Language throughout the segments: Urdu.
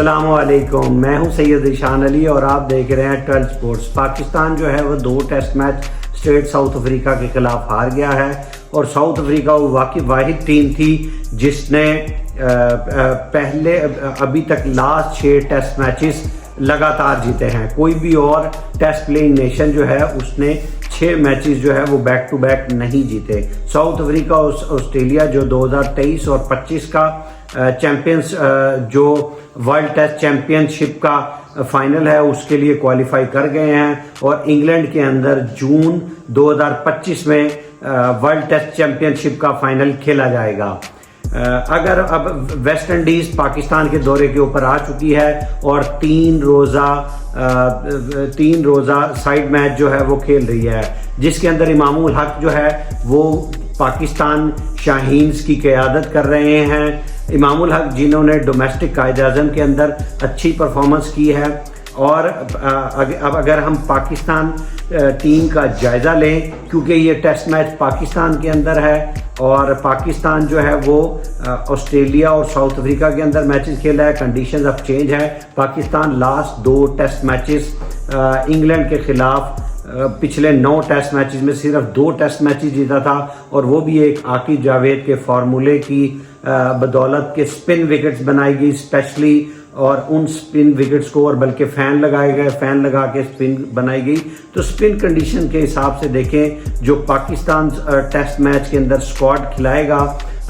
السلام علیکم، میں ہوں سید ذیشان علی اور آپ دیکھ رہے ہیں 12 سپورٹس۔ پاکستان جو ہے وہ 2 test match straight South Africa کے خلاف ہار گیا ہے اور ساؤتھ افریقہ وہ واقعی واحد ٹیم تھی جس نے پہلے ابھی تک لاسٹ 6 ٹیسٹ میچز لگاتار جیتے ہیں۔ کوئی بھی اور ٹیسٹ پلینگ نیشن جو ہے اس نے 6 میچز جو ہے وہ بیک ٹو بیک نہیں جیتے۔ ساؤتھ افریقہ اور آسٹریلیا جو 2023 اور 25 کا چیمپئنز جو ورلڈ ٹیسٹ چیمپئن شپ کا فائنل ہے اس کے لیے کوالیفائی کر گئے ہیں، اور انگلینڈ کے اندر جون 2025 میں ورلڈ ٹیسٹ چیمپئن شپ کا فائنل کھیلا جائے گا۔ اگر اب ویسٹ انڈیز پاکستان کے دورے کے اوپر آ چکی ہے اور 3 روزہ سائیڈ میچ جو ہے وہ کھیل رہی ہے، جس کے اندر امام الحق جو ہے وہ پاکستان شاہینز کی قیادت کر رہے ہیں۔ امام الحق جنہوں نے ڈومیسٹک قائد اعظم کے اندر اچھی پرفارمنس کی ہے، اور اب اگر ہم پاکستان ٹیم کا جائزہ لیں، کیونکہ یہ ٹیسٹ میچ پاکستان کے اندر ہے اور پاکستان جو ہے وہ آسٹریلیا اور ساؤتھ افریقہ کے اندر میچز کھیلا ہے، کنڈیشنز اب چینج ہے۔ Pakistan last 2 test matches England کے خلاف پچھلے 9 ٹیسٹ میچز میں صرف 2 ٹیسٹ میچز جیتا تھا، اور وہ بھی ایک عاقب جاوید کے فارمولے کی بدولت کے سپن وکٹس بنائی گئی اسپیشلی، اور ان سپن وکٹس کو اور بلکہ فین لگائے گئے، فین لگا کے سپن بنائی گئی۔ تو سپن کنڈیشن کے حساب سے دیکھیں جو پاکستان ٹیسٹ میچ کے اندر اسکواڈ کھلائے گا،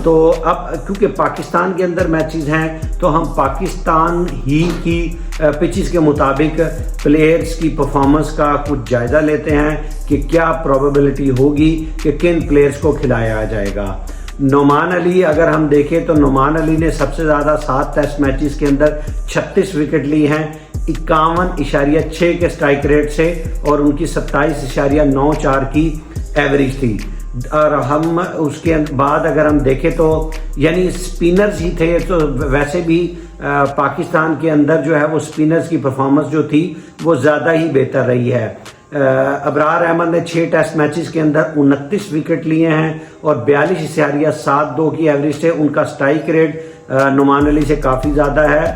تو اب کیونکہ پاکستان کے اندر میچز ہیں تو ہم پاکستان ہی کی پچز کے مطابق پلیئرز کی پرفارمنس کا کچھ جائزہ لیتے ہیں کہ کیا پروبیبلٹی ہوگی کہ کن پلیئرز کو کھلایا جائے گا۔ نعمان علی اگر ہم دیکھیں تو نعمان علی نے سب سے زیادہ 7 ٹیسٹ میچز کے اندر 36 وکٹ لی ہیں 51.6 کے اسٹرائک ریٹ سے، اور ان کی 27.94 کی ایوریج تھی۔ اور ہم اس کے بعد اگر ہم دیکھیں تو یعنی سپینرز ہی تھے، تو ویسے بھی پاکستان کے اندر جو ہے وہ سپینرز کی پرفارمنس جو تھی وہ زیادہ ہی بہتر رہی ہے۔ ابرار احمد نے 6 ٹیسٹ میچز کے اندر 29 وکٹ لیے ہیں اور 42.72 کی ایوریج سے۔ ان کا اسٹرائک ریٹ نعمان علی سے کافی زیادہ ہے،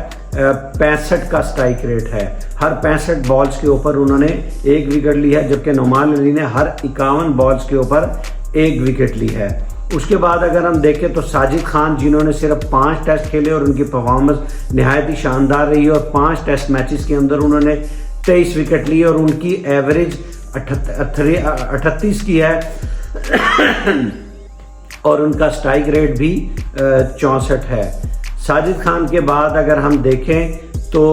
65 کا اسٹرائک ریٹ ہے۔ ہر 65 بالز کے اوپر انہوں نے 1 وکٹ لی ہے، جبکہ نعمان علی نے ہر 51 بالز کے اوپر 1 وکٹ لی ہے۔ اس کے بعد اگر ہم دیکھیں تو ساجد خان جنہوں نے صرف 5 ٹیسٹ کھیلے اور ان کی پرفارمنس نہایت ہی شاندار رہی، اور 5 ٹیسٹ میچز کے اندر انہوں نے 23 وکٹ لی اور ان کی ایوریج 38 کی ہے، اور ان کا اسٹرائک ریٹ بھی 64 ہے۔ ساجد خان کے بعد اگر ہم دیکھیں تو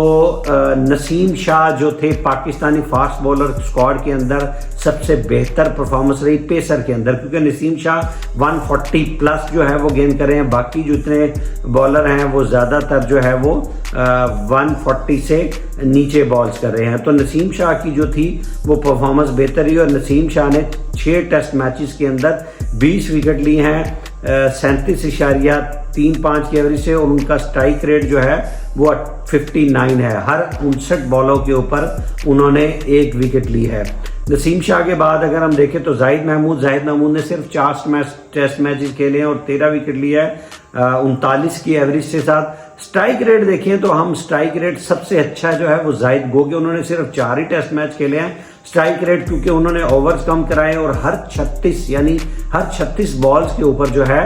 نسیم شاہ جو تھے پاکستانی فاسٹ بولر اسکواڈ کے اندر سب سے بہتر پرفارمنس رہی پیسر کے اندر، کیونکہ نسیم شاہ 140 پلس جو ہے وہ گین کر رہے ہیں، باقی جتنے بالر ہیں وہ زیادہ تر جو ہے وہ 140 سے نیچے بالز کر رہے ہیں۔ تو نسیم شاہ کی جو تھی وہ پرفارمنس بہتر رہی، اور نسیم شاہ نے 6 ٹیسٹ میچز کے اندر 20 وکٹ لی ہیں 37.35 کی ایوریج سے، اور ان کا اسٹرائک ریٹ جو ہے وہ 59 ہے۔ ہر 59 بالوں کے اوپر انہوں نے 1 وکٹ لی ہے۔ نسیم شاہ کے بعد اگر ہم دیکھیں تو زاہد محمود نے صرف 4 ٹیسٹ میچز کھیلے ہیں اور 13 وکٹ لیا ہے 39 کی ایوریج کے ساتھ۔ اسٹرائک ریٹ دیکھیں تو ہم اسٹرائک ریٹ سب سے اچھا جو ہے وہ زاہد گو کہ انہوں نے صرف 4 ہی ٹیسٹ میچ کھیلے ہیں۔ اسٹرائک ریٹ کیونکہ انہوں نے اوورز کم کرائے، اور ہر 36 بالز کے اوپر جو ہے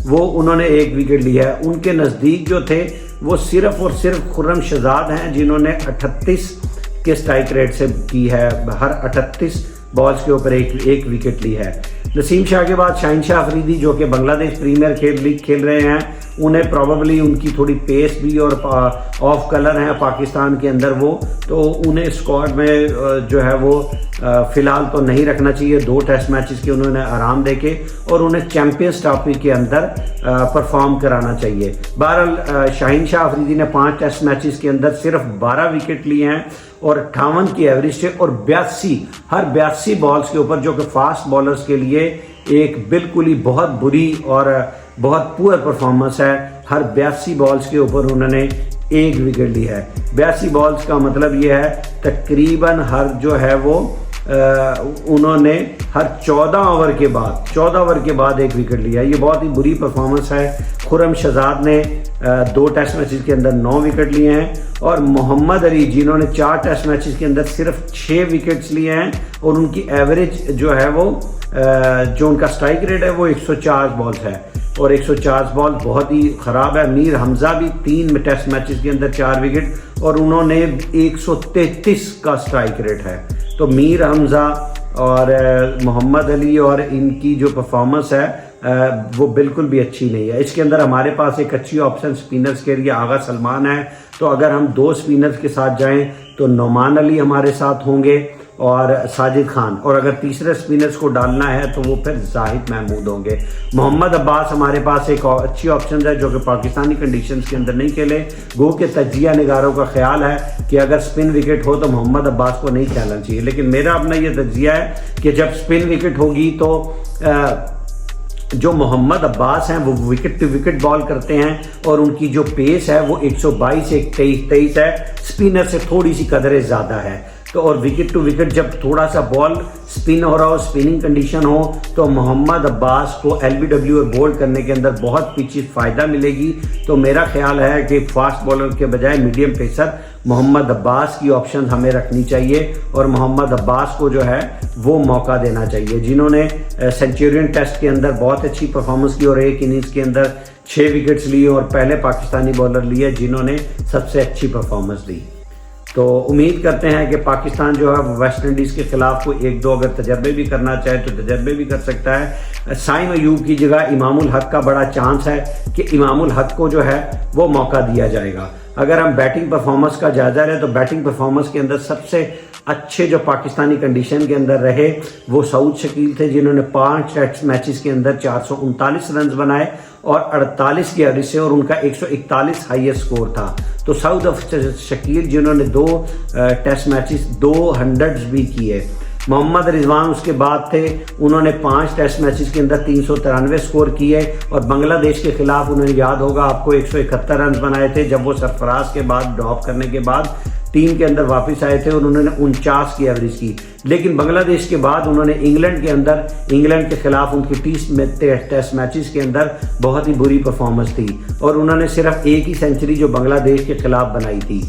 وہ انہوں نے 1 وکٹ لیا ہے۔ ان کے نزدیک جو تھے وہ صرف اور صرف خرم شہزاد ہیں جنہوں نے 38 کے اسٹرائک ریٹ سے کی ہے، ہر 38 بالز کے اوپر 1 وکٹ لی ہے۔ نسیم شاہ کے بعد شاہین شاہ افریدی جو کہ بنگلہ دیش پریمیئر لیگ کھیل رہے ہیں، انہیں پروبیبلی ان کی تھوڑی پیس بھی اور آف کلر ہیں پاکستان کے اندر وہ، تو انہیں اسکواڈ میں جو ہے وہ فی الحال تو نہیں رکھنا چاہیے۔ 2 ٹیسٹ میچز کے انہوں نے آرام دے کے اور انہیں چیمپئنز ٹرافی کے اندر پرفارم کرانا چاہیے۔ بہرحال شاہین شاہ افریدی نے 5 ٹیسٹ میچز کے اندر صرف 12 وکٹ لیے ہیں اور 58 کی ایوریج سے، اور 82 بالز کے اوپر، جو کہ فاسٹ بالرز کے لیے ایک بالکل ہی بہت بری اور بہت پور پرفارمنس ہے۔ ہر 82 بالز کے اوپر انہوں نے 1 وکٹ لی ہے۔ 82 بالز کا مطلب یہ ہے تقریباً ہر جو ہے وہ انہوں نے ہر 14 اوور کے بعد ایک وکٹ لیا. یہ بہت ہی بری پرفارمنس ہے. خرم شہزاد نے 2 ٹیسٹ میچز کے اندر 9 وکٹ لیے ہیں, اور محمد علی جنہوں نے 4 ٹیسٹ میچز کے اندر صرف 6 وکٹس لیے ہیں, اور ان کی ایوریج جو ہے وہ جو ان کا سٹرائک ریٹ ہے وہ 104 بالز ہے, اور 104 بال بہت ہی خراب ہے. میر حمزہ بھی 3 ٹیسٹ میچز کے اندر 4 وکٹ, اور انہوں نے 133 کا سٹرائک ریٹ ہے. تو میر حمزہ اور محمد علی اور ان کی جو پرفارمنس ہے وہ بالکل بھی اچھی نہیں ہے. اس کے اندر ہمارے پاس ایک اچھی آپشن سپینرز کے لیے آغا سلمان ہے. تو اگر ہم 2 سپینرز کے ساتھ جائیں تو نعمان علی ہمارے ساتھ ہوں گے اور ساجد خان, اور اگر تیسرے سپینرز کو ڈالنا ہے تو وہ پھر زاہد محمود ہوں گے. محمد عباس ہمارے پاس ایک اچھی آپشن ہے جو کہ پاکستانی کنڈیشنز کے اندر نہیں کھیلے. گو کہ تجزیہ نگاروں کا خیال ہے کہ اگر سپن وکٹ ہو تو محمد عباس کو نہیں کھیلنا چاہیے, لیکن میرا اپنا یہ تجزیہ ہے کہ جب سپن وکٹ ہوگی تو جو محمد عباس ہیں وہ وکٹ ٹو وکٹ بال کرتے ہیں, اور ان کی جو پیس ہے وہ 122 123 ہے, سپینر سے تھوڑی سی قدریں زیادہ ہے. تو اور وکٹ ٹو وکٹ جب تھوڑا سا بال سپن ہو رہا ہو, سپننگ کنڈیشن ہو, تو محمد عباس کو ایل بی ڈبلیو اور بولڈ کرنے کے اندر بہت پیچھے فائدہ ملے گی. تو میرا خیال ہے کہ فاسٹ بالر کے بجائے میڈیم پیسر محمد عباس کی آپشن ہمیں رکھنی چاہیے, اور محمد عباس کو جو ہے وہ موقع دینا چاہیے, جنہوں نے سینچورین ٹیسٹ کے اندر بہت اچھی پرفارمنس کی اور ایک اننگز کے اندر 6 وکٹس لیے, اور پہلے پاکستانی بالر لیے جنہوں نے سب سے اچھی پرفارمنس دی. تو امید کرتے ہیں کہ پاکستان جو ہے وہ ویسٹ انڈیز کے خلاف کوئی 1-2 اگر تجربے بھی کرنا چاہے تو تجربے بھی کر سکتا ہے. سائم ایوب کی جگہ امام الحق کا بڑا چانس ہے کہ امام الحق کو جو ہے وہ موقع دیا جائے گا. اگر ہم بیٹنگ پرفارمنس کا جائزہ لیں تو بیٹنگ پرفارمنس کے اندر سب سے اچھے جو پاکستانی کنڈیشن کے اندر رہے وہ سعود شکیل تھے, جنہوں نے 5 ٹیسٹ میچز کے اندر 439 رنز بنائے اور 48 کی ایوریج سے, اور ان کا 141 ہائیسٹ سکور تھا. تو سعود شکیل جنہوں نے 2 ٹیسٹ میچز 200 بھی کیے. محمد رضوان اس کے بعد تھے, انہوں نے 5 ٹیسٹ میچز کے اندر 393 سکور کیے, اور بنگلہ دیش کے خلاف انہیں یاد ہوگا آپ کو 171 رنز بنائے تھے جب وہ سرفراز کے بعد ڈراپ کرنے کے بعد ٹیم کے اندر واپس آئے تھے, اور انہوں نے 49 کی ایوریج کی. لیکن بنگلہ دیش کے بعد انہوں نے انگلینڈ کے خلاف ان کی 30 ٹیسٹ میچز کے اندر بہت ہی بری پرفارمنس تھی, اور انہوں نے صرف ایک ہی سینچری جو بنگلہ دیش کے خلاف بنائی تھی.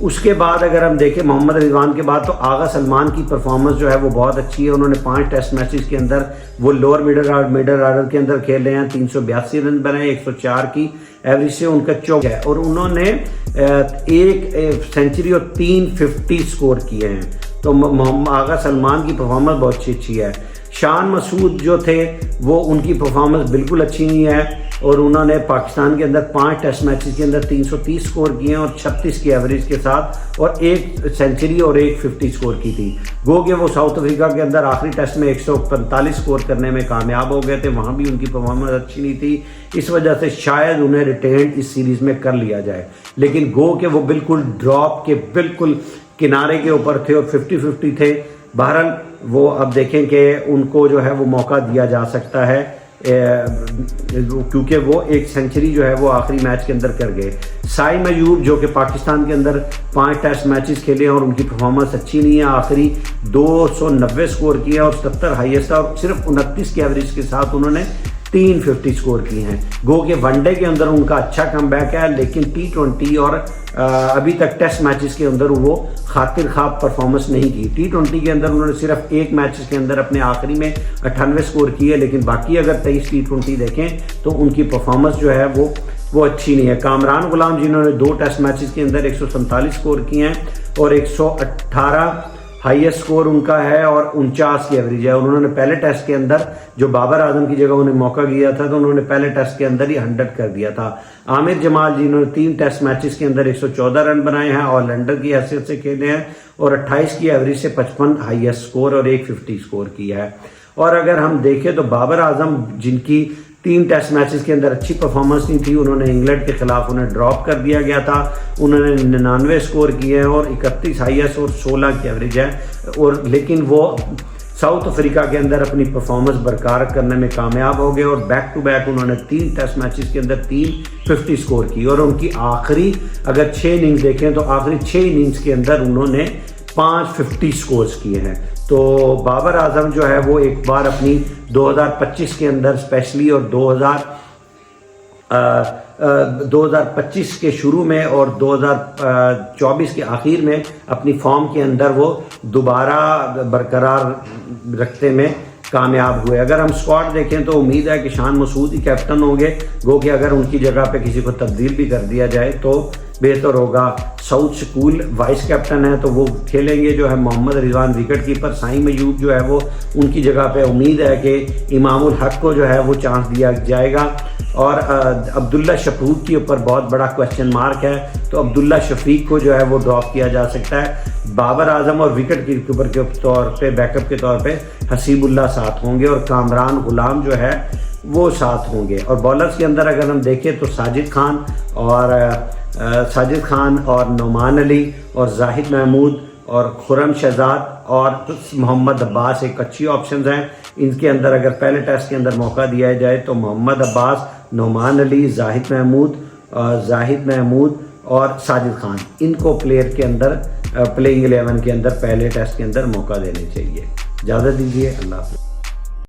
اس کے بعد اگر ہم دیکھیں محمد رضوان کے بعد تو آغا سلمان کی پرفارمنس جو ہے وہ بہت اچھی ہے. انہوں نے 5 ٹیسٹ میچز کے اندر وہ لوور مڈل آرڈر کے اندر کھیل رہے ہیں, 382 رن بنائے, 104 کی ایوریج سے ان کا چوک ہے, اور انہوں نے 1 سینچری اور 350 سکور کیے ہیں. تو آغا سلمان کی پرفارمنس بہت اچھی ہے. شان مسعود جو تھے وہ ان کی پرفارمنس بالکل اچھی نہیں ہے, اور انہوں نے پاکستان کے اندر 5 ٹیسٹ میچز کے اندر 330 سکور کیے ہیں اور 36 کی ایوریج کے ساتھ, اور 1 سینچری اور 150 سکور کی تھی. گو کہ وہ ساؤتھ افریقہ کے اندر آخری ٹیسٹ میں 145 سکور کرنے میں کامیاب ہو گئے تھے, وہاں بھی ان کی پرفارمنس اچھی نہیں تھی, اس وجہ سے شاید انہیں ریٹینڈ اس سیریز میں کر لیا جائے. لیکن گو کہ وہ بالکل ڈراپ کے بالکل کنارے کے اوپر تھے اور 50-50 تھے. بہرحال وہ اب دیکھیں کہ ان کو جو ہے وہ موقع دیا جا سکتا ہے, کیونکہ وہ 1 سینچری جو ہے وہ آخری میچ کے اندر کر گئے. سائم ایوب جو کہ پاکستان کے اندر 5 ٹیسٹ میچز کھیلے ہیں اور ان کی پرفارمنس اچھی نہیں ہے, آخری 290 سکور کیا اور 70 ہائیسٹ, اور صرف 29 کی ایوریج کے ساتھ انہوں نے 350 سکور کی ہیں. گو کہ ون ڈے کے اندر ان کا اچھا کم بیک ہے, لیکن T20 اور ابھی تک ٹیسٹ میچز کے اندر وہ خاطر خواب پرفارمنس نہیں کی. T20 کے اندر انہوں نے صرف 1 میچز کے اندر اپنے آخری میں 98 سکور کیے, لیکن باقی اگر 23 T20 دیکھیں تو ان کی پرفارمنس جو ہے وہ اچھی نہیں ہے. کامران غلام جنہوں نے 2 ٹیسٹ میچز کے اندر 147 سکور کیے ہیں اور 118 ہائیسٹ سکور ان کا ہے اور 49 کی ایوریج ہے. انہوں نے پہلے ٹیسٹ کے اندر جو بابر اعظم کی جگہ انہیں موقع دیا تھا تو انہوں نے پہلے ٹیسٹ کے اندر ہی 100 کر دیا تھا. عامر جمال جنہوں نے 3 ٹیسٹ میچز کے اندر 114 رن بنائے ہیں, آل راؤنڈر کی حیثیت سے کھیلے ہیں, اور 28 کی ایوریج سے 55 ہائیسٹ سکور اور 150 سکور کیا ہے. اور اگر ہم دیکھیں تو بابر اعظم جن کی 3 ٹیسٹ میچز کے اندر اچھی پرفارمنس نہیں تھی, انہوں نے انگلینڈ کے خلاف انہیں ڈراپ کر دیا گیا تھا. انہوں نے 99 سکور کیے ہیں اور 31 ہائیسٹ اور 16 کی ایوریج ہے, اور لیکن وہ ساؤتھ افریقہ کے اندر اپنی پرفارمنس برقرار کرنے میں کامیاب ہو گئے, اور بیک ٹو بیک انہوں نے 3 ٹیسٹ میچز کے اندر 350 سکور کی, اور ان کی آخری اگر 6 اننگز دیکھیں تو آخری 6 اننگز کے اندر انہوں نے 550 سکورز کیے ہیں. تو بابر اعظم جو ہے وہ ایک بار اپنی 2025 کے اندر اسپیشلی اور 2025 کے شروع میں اور 2024 کے آخر میں اپنی فارم کے اندر وہ دوبارہ برقرار رکھتے میں کامیاب ہوئے. اگر ہم اسکواڈ دیکھیں تو امید ہے کہ شان مسعود ہی کیپٹن ہوں گے، گو کہ اگر ان کی جگہ پہ کسی کو تبدیل بھی کر دیا جائے تو بہتر ہوگا. سعود شکول وائس کیپٹن ہے تو وہ کھیلیں گے جو ہے. محمد رضوان وکٹ کیپر، سائیں میوب جو ہے وہ ان کی جگہ پہ امید ہے کہ امام الحق کو جو ہے وہ چانس دیا جائے گا. اور عبداللہ شفیق کے اوپر بہت بڑا کوشچن مارک ہے تو عبداللہ شفیق کو جو ہے وہ ڈراپ کیا جا سکتا ہے. بابر اعظم اور وکٹ کیپر کے طور پہ بیک اپ کے طور پہ حسیب اللہ ساتھ ہوں گے اور کامران غلام جو ہے وہ ساتھ ہوں گے. اور بالرز کے اندر اگر ہم دیکھیں تو ساجد خان اور نعمان علی اور زاہد محمود اور خرم شہزاد اور محمد عباس ایک اچھی آپشنز ہیں. ان کے اندر اگر پہلے ٹیسٹ کے اندر موقع دیا جائے تو محمد عباس، نعمان علی، زاہد محمود اور ساجد خان، ان کو پلیئر کے اندر پلینگ 11 کے اندر پہلے ٹیسٹ کے اندر موقع دینے چاہیے. اجازت دیجیے، اللہ حافظ.